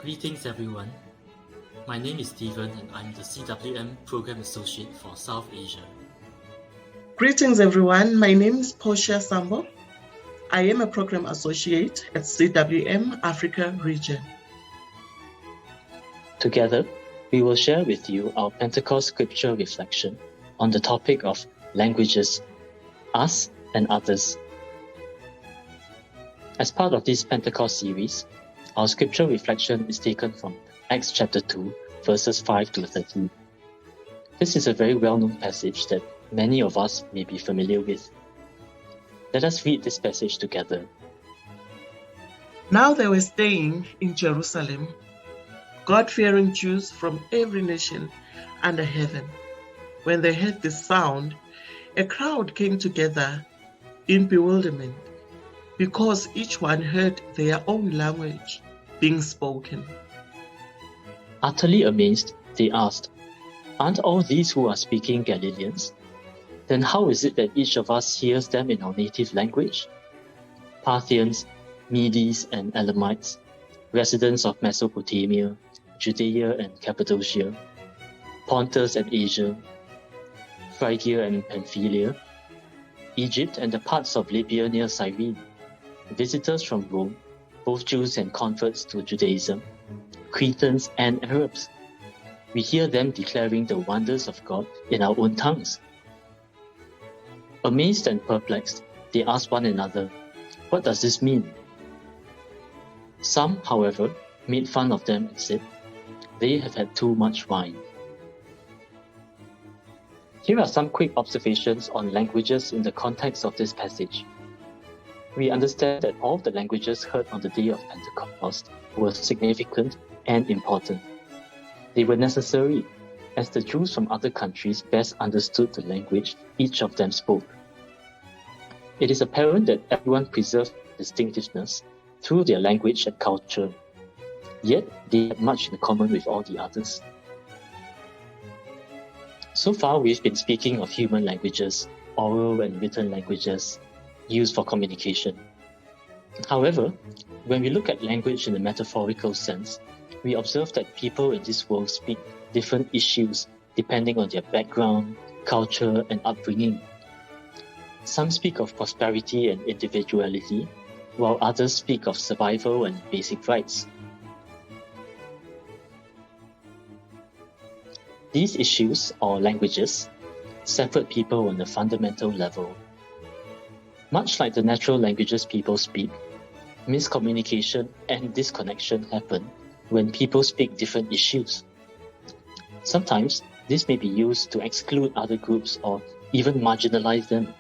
Greetings everyone. My name is Stephen and I'm the CWM Program Associate for South Asia. Greetings everyone. My name is Portia Sambo. I am a Program Associate at CWM Africa Region. Together, we will share with you our Pentecost scripture reflection on the topic of languages, us and others. As part of this Pentecost series, our scripture reflection is taken from Acts chapter 2, verses 5 to 13. This is a very well-known passage that many of us may be familiar with. Let us read this passage together. Now they were staying in Jerusalem, God-fearing Jews from every nation under heaven. When they heard this sound, a crowd came together in bewilderment, because each one heard their own language being spoken. Utterly amazed, they asked, "Aren't all these who are speaking Galileans? Then how is it that each of us hears them in our native language? Parthians, Medes and Elamites, residents of Mesopotamia, Judea and Cappadocia, Pontus and Asia, Phrygia and Pamphylia, Egypt and the parts of Libya near Cyrene, visitors from Rome, both Jews and converts to Judaism, Cretans and Arabs. We hear them declaring the wonders of God in our own tongues." Amazed and perplexed, they asked one another, "What does this mean?" Some, however, made fun of them and said, "They have had too much wine." Here are some quick observations on languages in the context of this passage. We understand that all the languages heard on the day of Pentecost were significant and important. They were necessary, as the Jews from other countries best understood the language each of them spoke. It is apparent that everyone preserved distinctiveness through their language and culture, yet they had much in common with all the others. So far, we've been speaking of human languages, oral and written languages, used for communication. However, when we look at language in a metaphorical sense, we observe that people in this world speak different issues depending on their background, culture, and upbringing. Some speak of prosperity and individuality, while others speak of survival and basic rights. These issues, or languages, separate people on a fundamental level. Much like the natural languages people speak, miscommunication and disconnection happen when people speak different issues. Sometimes this may be used to exclude other groups or even marginalize them.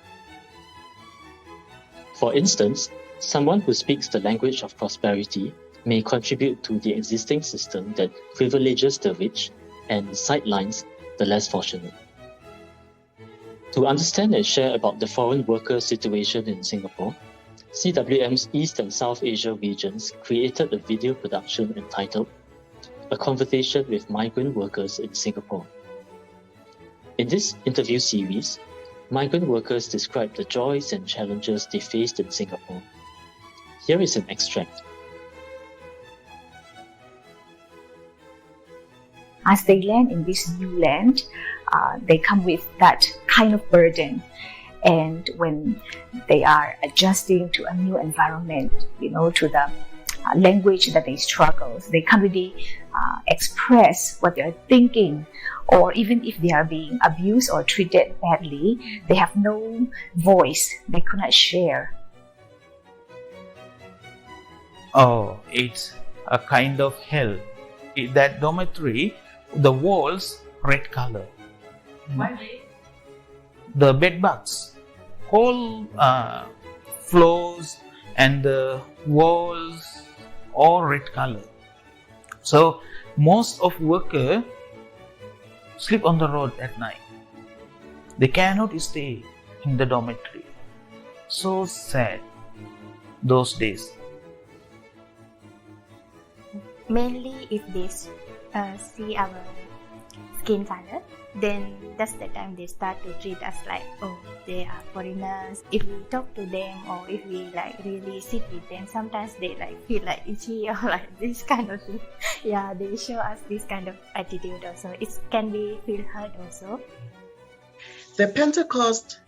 For instance, someone who speaks the language of prosperity may contribute to the existing system that privileges the rich and sidelines the less fortunate. To understand and share about the foreign worker situation in Singapore, CWM's East and South Asia regions created a video production entitled "A Conversation with Migrant Workers in Singapore." In this interview series, migrant workers describe the joys and challenges they faced in Singapore. Here is an extract. As they land in this new land, they come with that kind of burden. And when they are adjusting to a new environment, to the language that they struggle, they can't really express what they're thinking, or even if they are being abused or treated badly, they have no voice, they could not share. Oh, it's a kind of hell. In that dormitory, the walls red color. Why red? The bed bugs, whole floors and the walls all red color. So most of workers sleep on the road at night. They cannot stay in the dormitory. So sad those days. Mainly if they see our skin color, then that's the time they start to treat us like, oh, they are foreigners. If we talk to them or if we like really sit with them, sometimes they like feel like itchy or like this kind of thing. Yeah, they show us this kind of attitude also. It can be feel hurt also. The Pentecost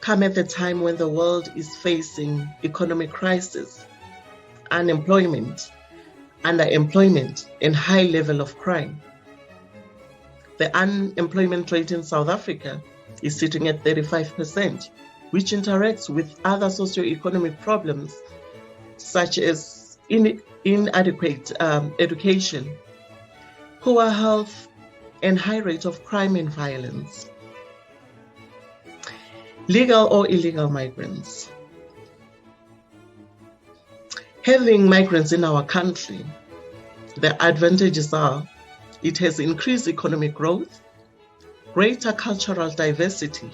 come at the time when the world is facing economic crisis, unemployment, underemployment, and high level of crime. The unemployment rate in South Africa is sitting at 35%, which interacts with other socio-economic problems such as inadequate education, poor health, and high rate of crime and violence. Legal or illegal migrants. Having migrants in our country, the advantages are it has increased economic growth, greater cultural diversity,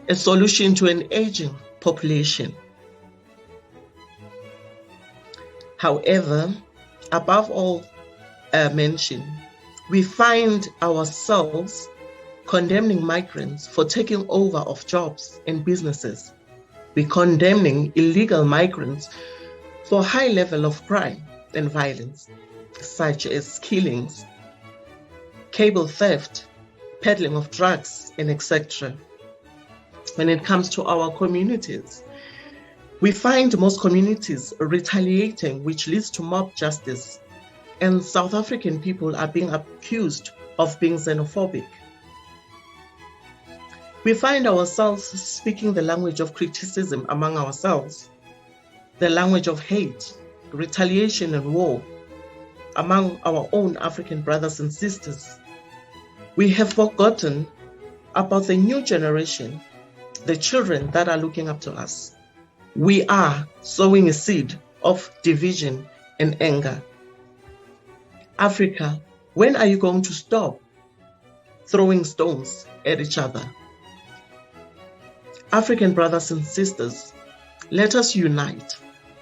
a solution to an aging population. However, above all mentioned, we find ourselves condemning migrants for taking over of jobs and businesses. We're condemning illegal migrants for high level of crime and violence, such as killings, cable theft, peddling of drugs, and etc. When it comes to our communities, we find most communities retaliating, which leads to mob justice, and South African people are being accused of being xenophobic. We find ourselves speaking the language of criticism among ourselves, the language of hate, retaliation, and war among our own African brothers and sisters. We have forgotten about the new generation, the children that are looking up to us. We are sowing a seed of division and anger. Africa, when are you going to stop throwing stones at each other? African brothers and sisters, let us unite,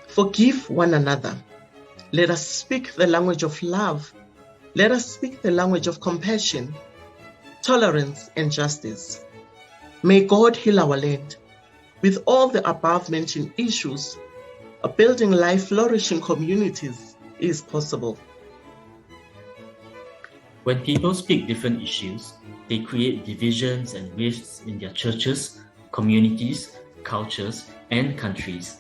forgive one another. Let us speak the language of love. Let us speak the language of compassion, tolerance, and justice. May God heal our land. With all the above mentioned issues, building life flourishing communities is possible. When people speak different issues, they create divisions and rifts in their churches, communities, cultures, and countries.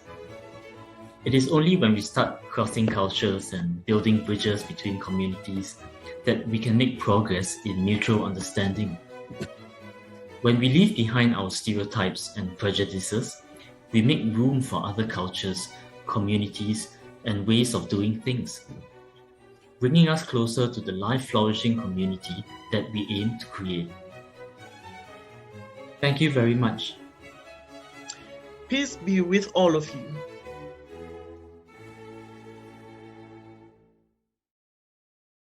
It is only when we start crossing cultures and building bridges between communities that we can make progress in mutual understanding. When we leave behind our stereotypes and prejudices, we make room for other cultures, communities, and ways of doing things, bringing us closer to the life-flourishing community that we aim to create. Thank you very much. Peace be with all of you.